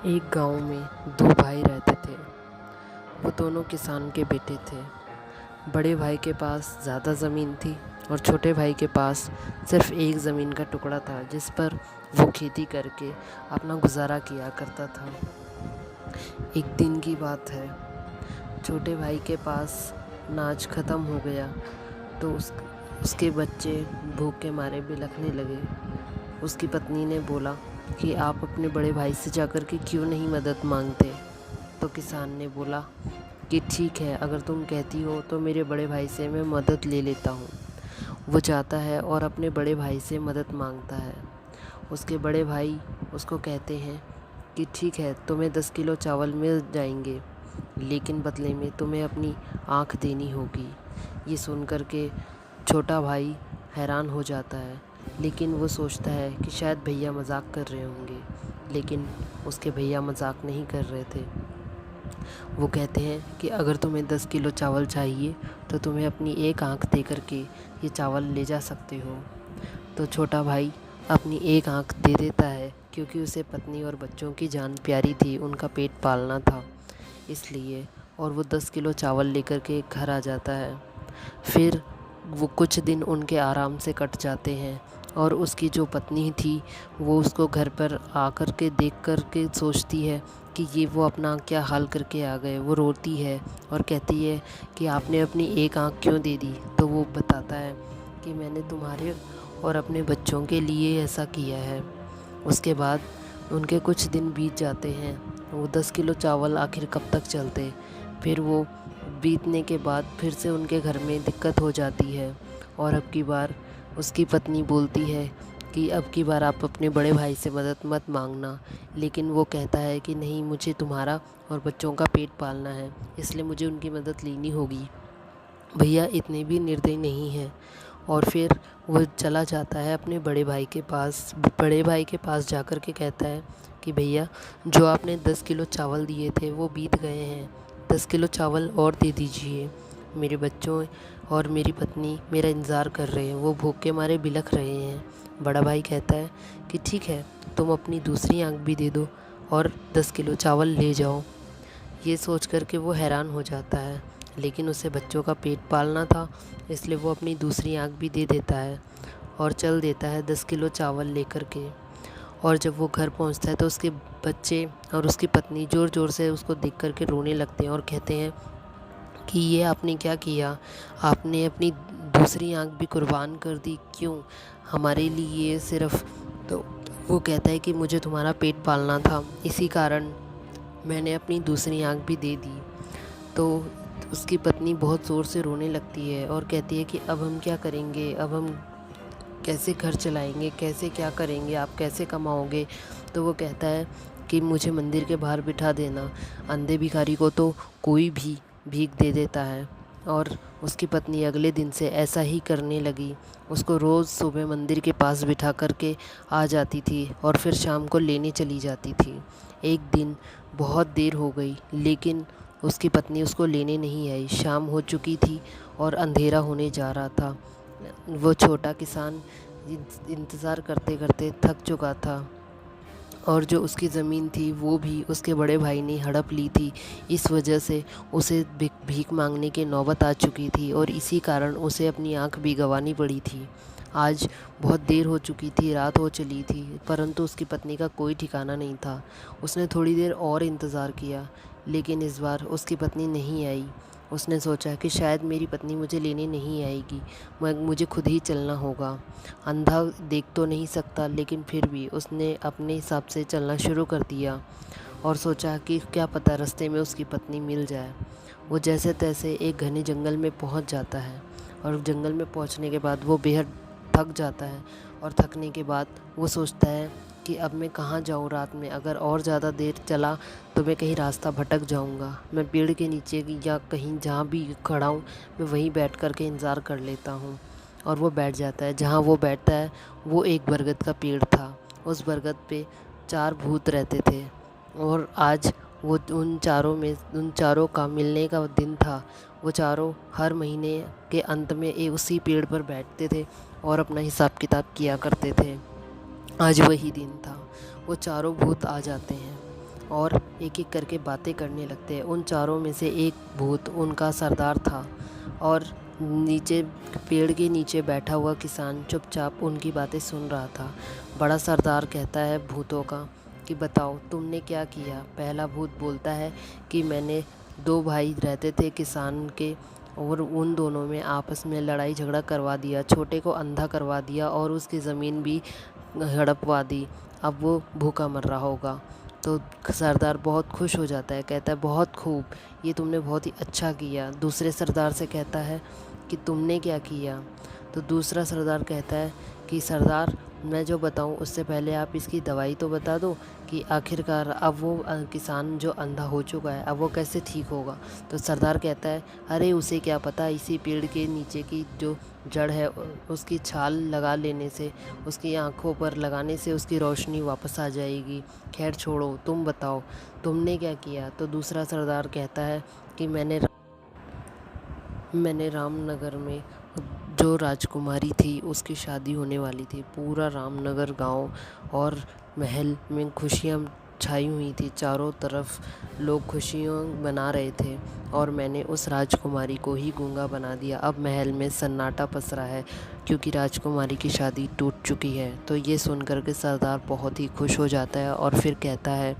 एक गांव में दो भाई रहते थे। वो दोनों किसान के बेटे थे। बड़े भाई के पास ज़्यादा ज़मीन थी और छोटे भाई के पास सिर्फ एक ज़मीन का टुकड़ा था जिस पर वो खेती करके अपना गुजारा किया करता था। एक दिन की बात है, छोटे भाई के पास अनाज ख़त्म हो गया तो उसके बच्चे भूख के मारे बिलखने लगे। उसकी पत्नी ने बोला कि आप अपने बड़े भाई से जाकर के क्यों नहीं मदद मांगते। तो किसान ने बोला कि ठीक है, अगर तुम कहती हो तो मेरे बड़े भाई से मैं मदद ले लेता हूँ। वो जाता है और अपने बड़े भाई से मदद मांगता है। उसके बड़े भाई उसको कहते हैं कि ठीक है, तुम्हें 10 किलो चावल मिल जाएंगे, लेकिन बदले में तुम्हें अपनी आँख देनी होगी। ये सुन कर के छोटा भाई हैरान हो जाता है, लेकिन वो सोचता है कि शायद भैया मजाक कर रहे होंगे, लेकिन उसके भैया मजाक नहीं कर रहे थे। वो कहते हैं कि अगर तुम्हें 10 किलो चावल चाहिए तो तुम्हें अपनी एक आँख दे कर के ये चावल ले जा सकते हो। तो छोटा भाई अपनी एक आँख दे देता है, क्योंकि उसे पत्नी और बच्चों की जान प्यारी थी, उनका पेट पालना था इसलिए। और वो 10 किलो चावल लेकर के घर आ जाता है। फिर वो कुछ दिन उनके आराम से कट जाते हैं और उसकी जो पत्नी थी वो उसको घर पर आकर के देख कर के सोचती है कि ये वो अपना क्या हाल करके आ गए। वो रोती है और कहती है कि आपने अपनी एक आँख क्यों दे दी। तो वो बताता है कि मैंने तुम्हारे और अपने बच्चों के लिए ऐसा किया है। उसके बाद उनके कुछ दिन बीत जाते हैं। वो 10 किलो चावल आखिर कब तक चलते। फिर वो बीतने के बाद फिर से उनके घर में दिक्कत हो जाती है और अब की बार उसकी पत्नी बोलती है कि अब की बार आप अपने बड़े भाई से मदद मत मांगना। लेकिन वो कहता है कि नहीं, मुझे तुम्हारा और बच्चों का पेट पालना है, इसलिए मुझे उनकी मदद लेनी होगी। भैया इतने भी निर्दयी नहीं हैं। और फिर वो चला जाता है अपने बड़े भाई के पास। बड़े भाई के पास जाकर के कहता है कि भैया, जो आपने 10 किलो चावल दिए थे वो बीत गए हैं, 10 किलो चावल और दे दीजिए। मेरे बच्चों और मेरी पत्नी मेरा इंतज़ार कर रहे हैं, वो भूख के मारे बिलख रहे हैं। बड़ा भाई कहता है कि ठीक है, तुम अपनी दूसरी आँख भी दे दो और 10 किलो चावल ले जाओ। ये सोच कर के वो हैरान हो जाता है, लेकिन उसे बच्चों का पेट पालना था, इसलिए वो अपनी दूसरी आँख भी दे देता है और चल देता है 10 किलो चावल लेकर के। और जब वो घर पहुंचता है तो उसके बच्चे और उसकी पत्नी ज़ोर ज़ोर से उसको देख कर के रोने लगते हैं और कहते हैं कि ये आपने क्या किया, आपने अपनी दूसरी आँख भी कुर्बान कर दी, क्यों, हमारे लिए सिर्फ। तो वो कहता है कि मुझे तुम्हारा पेट पालना था, इसी कारण मैंने अपनी दूसरी आँख भी दे दी। तो उसकी पत्नी बहुत ज़ोर से रोने लगती है और कहती है कि अब हम क्या करेंगे, अब हम कैसे घर चलाएंगे, कैसे क्या करेंगे, आप कैसे कमाओगे। तो वो कहता है कि मुझे मंदिर के बाहर बिठा देना, अंधे भिखारी को तो कोई भी भीख दे देता है। और उसकी पत्नी अगले दिन से ऐसा ही करने लगी। उसको रोज़ सुबह मंदिर के पास बिठा करके आ जाती थी और फिर शाम को लेने चली जाती थी। एक दिन बहुत देर हो गई, लेकिन उसकी पत्नी उसको लेने नहीं आई। शाम हो चुकी थी और अंधेरा होने जा रहा था। वो छोटा किसान इंतज़ार करते करते थक चुका था और जो उसकी ज़मीन थी वो भी उसके बड़े भाई ने हड़प ली थी। इस वजह से उसे भीख मांगने की नौबत आ चुकी थी और इसी कारण उसे अपनी आँख भी गंवानी पड़ी थी। आज बहुत देर हो चुकी थी, रात हो चली थी, परंतु उसकी पत्नी का कोई ठिकाना नहीं था। उसने थोड़ी देर और इंतज़ार किया, लेकिन इस बार उसकी पत्नी नहीं आई। उसने सोचा कि शायद मेरी पत्नी मुझे लेने नहीं आएगी, मुझे खुद ही चलना होगा। अंधा देख तो नहीं सकता, लेकिन फिर भी उसने अपने हिसाब से चलना शुरू कर दिया और सोचा कि क्या पता रास्ते में उसकी पत्नी मिल जाए। वो जैसे तैसे एक घने जंगल में पहुंच जाता है और जंगल में पहुंचने के बाद वो बेहद थक जाता है और थकने के बाद वो सोचता है कि अब मैं कहाँ जाऊँ रात में, अगर और ज़्यादा देर चला तो मैं कहीं रास्ता भटक जाऊँगा। मैं पेड़ के नीचे या कहीं जहाँ भी खड़ा हूँ मैं वहीं बैठ कर के इंतज़ार कर लेता हूँ। और वो बैठ जाता है। जहाँ वो बैठता है वो एक बरगद का पेड़ था। उस बरगद पे 4 भूत रहते थे और आज वो उन चारों का मिलने का दिन था। वो चारों हर महीने के अंत में उसी पेड़ पर बैठते थे और अपना हिसाब किताब किया करते थे। आज वही दिन था। वो चारों भूत आ जाते हैं और एक एक करके बातें करने लगते हैं। उन चारों में से एक भूत उनका सरदार था और नीचे पेड़ के नीचे बैठा हुआ किसान चुपचाप उनकी बातें सुन रहा था। बड़ा सरदार कहता है भूतों का कि बताओ तुमने क्या किया। पहला भूत बोलता है कि मैंने 2 भाई रहते थे किसान के और उन दोनों में आपस में लड़ाई झगड़ा करवा दिया, छोटे को अंधा करवा दिया और उसकी ज़मीन भी हड़पवा दी। अब वो भूखा मर रहा होगा। तो सरदार बहुत खुश हो जाता है, कहता है बहुत खूब, ये तुमने बहुत ही अच्छा किया। दूसरे सरदार से कहता है कि तुमने क्या किया। तो दूसरा सरदार कहता है कि सरदार मैं जो बताऊं उससे पहले आप इसकी दवाई तो बता दो कि आखिरकार अब वो किसान जो अंधा हो चुका है अब वो कैसे ठीक होगा। तो सरदार कहता है अरे उसे क्या पता, इसी पेड़ के नीचे की जो जड़ है उसकी छाल लगा लेने से, उसकी आंखों पर लगाने से उसकी रोशनी वापस आ जाएगी। खैर छोड़ो, तुम बताओ तुमने क्या किया। तो दूसरा सरदार कहता है कि मैंने रामनगर में जो राजकुमारी थी उसकी शादी होने वाली थी। पूरा रामनगर गांव और महल में खुशियां छाई हुई थी। चारों तरफ लोग खुशियां मना रहे थे और मैंने उस राजकुमारी को ही गूंगा बना दिया। अब महल में सन्नाटा पसरा है क्योंकि राजकुमारी की शादी टूट चुकी है। तो ये सुनकर के सरदार बहुत ही खुश हो जाता है और फिर कहता है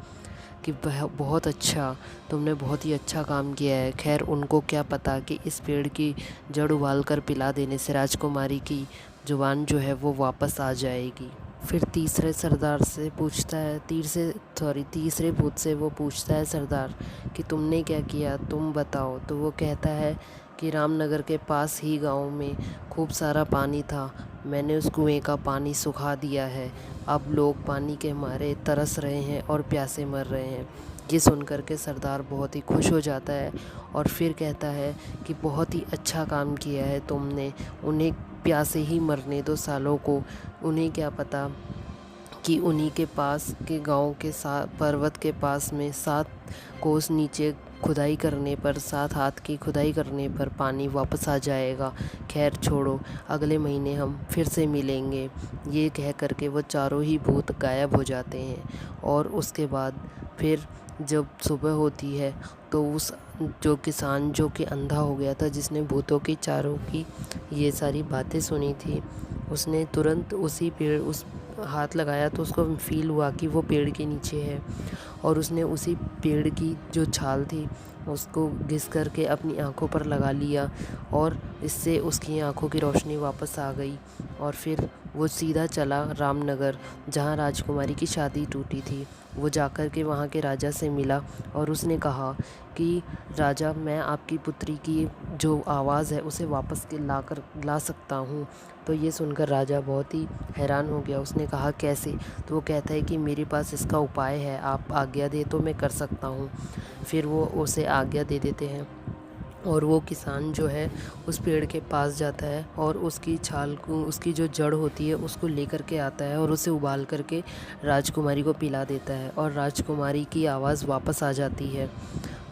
कि बहुत अच्छा, तुमने बहुत ही अच्छा काम किया है। खैर उनको क्या पता कि इस पेड़ की जड़ उबाल कर पिला देने से राजकुमारी की जुबान जो है वो वापस आ जाएगी। फिर तीसरे सरदार से पूछता है तीसरे भूत से वो पूछता है सरदार कि तुमने क्या किया, तुम बताओ। तो वो कहता है कि रामनगर के पास ही गांव में खूब सारा पानी था, मैंने उस कुएं का पानी सुखा दिया है। अब लोग पानी के मारे तरस रहे हैं और प्यासे मर रहे हैं। ये सुनकर के सरदार बहुत ही खुश हो जाता है और फिर कहता है कि बहुत ही अच्छा काम किया है तुमने, उन्हें प्यासे ही मरने दो सालों को। उन्हें क्या पता कि उन्हीं के पास के गांव के पर्वत के पास में 7 कोस नीचे खुदाई करने पर 7 हाथ की खुदाई करने पर पानी वापस आ जाएगा। खैर छोड़ो, अगले महीने हम फिर से मिलेंगे। ये कह कर के वो चारों ही भूत गायब हो जाते हैं। और उसके बाद फिर जब सुबह होती है तो उस जो किसान जो कि अंधा हो गया था, जिसने भूतों की चारों की ये सारी बातें सुनी थी, उसने तुरंत उसी पेड़ उस हाथ लगाया तो उसको फील हुआ कि वो पेड़ के नीचे है और उसने उसी पेड़ की जो छाल थी उसको घिस करके अपनी आंखों पर लगा लिया और इससे उसकी आंखों की रोशनी वापस आ गई। और फिर वो सीधा चला रामनगर जहाँ राजकुमारी की शादी टूटी थी। वो जाकर के वहाँ के राजा से मिला और उसने कहा कि राजा, मैं आपकी पुत्री की जो आवाज़ है उसे वापस के ला सकता हूँ। तो ये सुनकर राजा बहुत ही हैरान हो गया। उसने कहा कैसे? तो वो कहता है कि मेरे पास इसका उपाय है, आप आज्ञा दे तो मैं कर सकता हूँ। फिर वो उसे आज्ञा दे देते हैं और वो किसान जो है उस पेड़ के पास जाता है और उसकी छाल को, उसकी जो जड़ होती है उसको लेकर के आता है और उसे उबाल करके राजकुमारी को पिला देता है और राजकुमारी की आवाज़ वापस आ जाती है।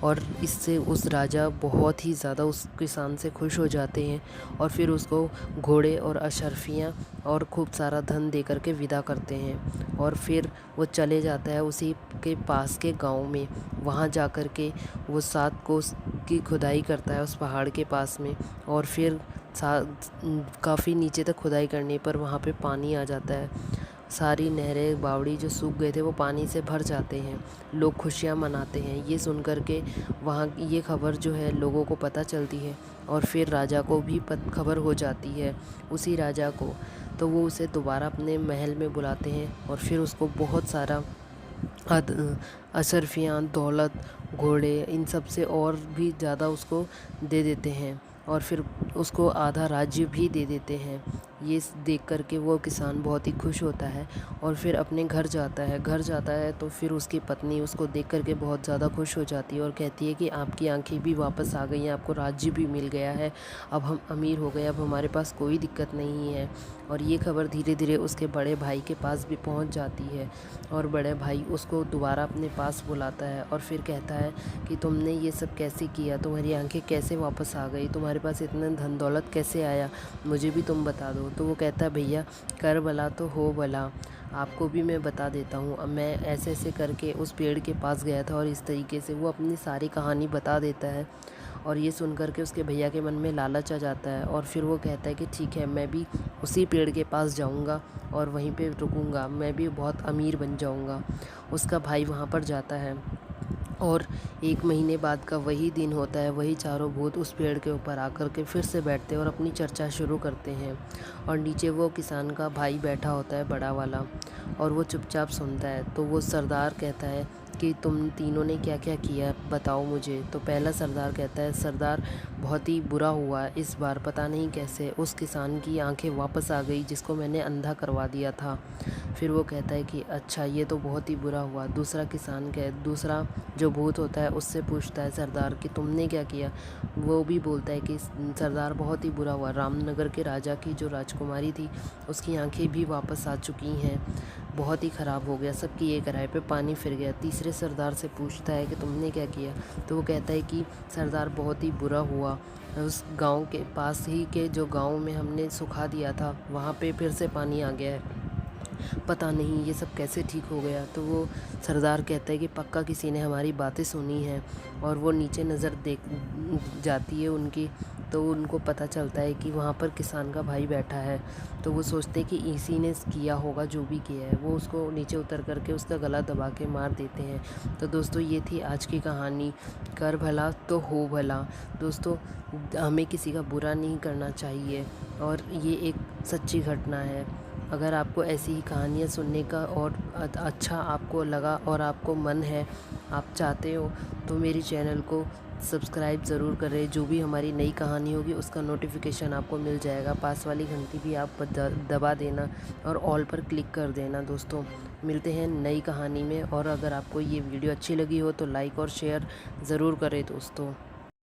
और इससे उस राजा बहुत ही ज़्यादा उस किसान से खुश हो जाते हैं और फिर उसको घोड़े और अशर्फियाँ और खूब सारा धन दे करके विदा करते हैं। और फिर वो चले जाता है उसी के पास के गांव में। वहाँ जा कर के वो 7 कोस की खुदाई करता है उस पहाड़ के पास में और फिर काफ़ी नीचे तक खुदाई करने पर वहाँ पे पानी आ जाता है। सारी नहरें बावड़ी जो सूख गए थे वो पानी से भर जाते हैं। लोग खुशियाँ मनाते हैं। ये सुनकर के वहाँ ये खबर जो है लोगों को पता चलती है और फिर राजा को भी खबर हो जाती है, उसी राजा को। तो वो उसे दोबारा अपने महल में बुलाते हैं और फिर उसको बहुत सारा अशर्फियाँ, दौलत, घोड़े, इन सब से और भी ज़्यादा उसको दे देते हैं और फिर उसको आधा राज्य भी दे देते हैं। ये देख कर के वो किसान बहुत ही खुश होता है और फिर अपने घर जाता है। तो फिर उसकी पत्नी उसको देख कर के बहुत ज़्यादा खुश हो जाती है और कहती है कि आपकी आंखें भी वापस आ गई हैं, आपको राज्य भी मिल गया है, अब हम अमीर हो गए, अब हमारे पास कोई दिक्कत नहीं है। और ये खबर धीरे धीरे उसके बड़े भाई के पास भी पहुंच जाती है और बड़े भाई उसको दोबारा अपने पास बुलाता है और फिर कहता है कि तुमने ये सब कैसे किया, तुम्हारी आंखें कैसे वापस आ गई, तुम्हारे पास इतना धन दौलत कैसे आया, मुझे भी तुम बता दो। तो वो कहता है भैया कर भला तो हो भला, आपको भी मैं बता देता हूँ। अब मैं ऐसे ऐसे करके उस पेड़ के पास गया था और इस तरीके से वो अपनी सारी कहानी बता देता है। और ये सुन कर के उसके भैया के मन में लालच आ जाता है और फिर वो कहता है कि ठीक है, मैं भी उसी पेड़ के पास जाऊंगा और वहीं पे रुकूंगा, मैं भी बहुत अमीर बन जाऊंगा। उसका भाई वहाँ पर जाता है और 1 महीने बाद का वही दिन होता है। वही चारों भूत उस पेड़ के ऊपर आकर के फिर से बैठते हैं और अपनी चर्चा शुरू करते हैं। और नीचे वो किसान का भाई बैठा होता है, बड़ा वाला, और वो चुपचाप सुनता है। तो वो सरदार कहता है कि तुम तीनों ने क्या क्या किया बताओ मुझे। तो पहला सरदार कहता है सरदार बहुत ही बुरा हुआ इस बार, पता नहीं कैसे उस किसान की आंखें वापस आ गई जिसको मैंने अंधा करवा दिया था। फिर वो कहता है कि अच्छा ये तो बहुत ही बुरा हुआ। दूसरा जो भूत होता है उससे पूछता है सरदार कि तुमने क्या किया। वो भी बोलता है कि सरदार बहुत ही बुरा हुआ, रामनगर के राजा की जो राजकुमारी थी उसकी आंखें भी वापस आ चुकी हैं, बहुत ही ख़राब हो गया, सबकी एक राय पे पानी फिर गया। तीसरे सरदार से पूछता है कि तुमने क्या किया। तो वो कहता है कि सरदार बहुत ही बुरा हुआ, उस गांव के पास ही के जो गांव में हमने सुखा दिया था वहाँ पे फिर से पानी आ गया है, पता नहीं ये सब कैसे ठीक हो गया। तो वो सरदार कहता है कि पक्का किसी ने हमारी बातें सुनी हैं। और वो नीचे नज़र देख जाती है उनकी, तो उनको पता चलता है कि वहाँ पर किसान का भाई बैठा है। तो वो सोचते हैं कि इसी ने किया होगा जो भी किया है। वो उसको नीचे उतर करके उसका गला दबा के मार देते हैं। तो दोस्तों ये थी आज की कहानी, कर भला तो हो भला। दोस्तों हमें किसी का बुरा नहीं करना चाहिए और ये एक सच्ची घटना है। अगर आपको ऐसी ही कहानियाँ सुनने का और अच्छा आपको लगा और आपको मन है, आप चाहते हो, तो मेरी चैनल को सब्सक्राइब ज़रूर करें। जो भी हमारी नई कहानी होगी उसका नोटिफिकेशन आपको मिल जाएगा। पास वाली घंटी भी आप दबा देना और ऑल पर क्लिक कर देना। दोस्तों मिलते हैं नई कहानी में। और अगर आपको ये वीडियो अच्छी लगी हो तो लाइक और शेयर ज़रूर करें दोस्तों।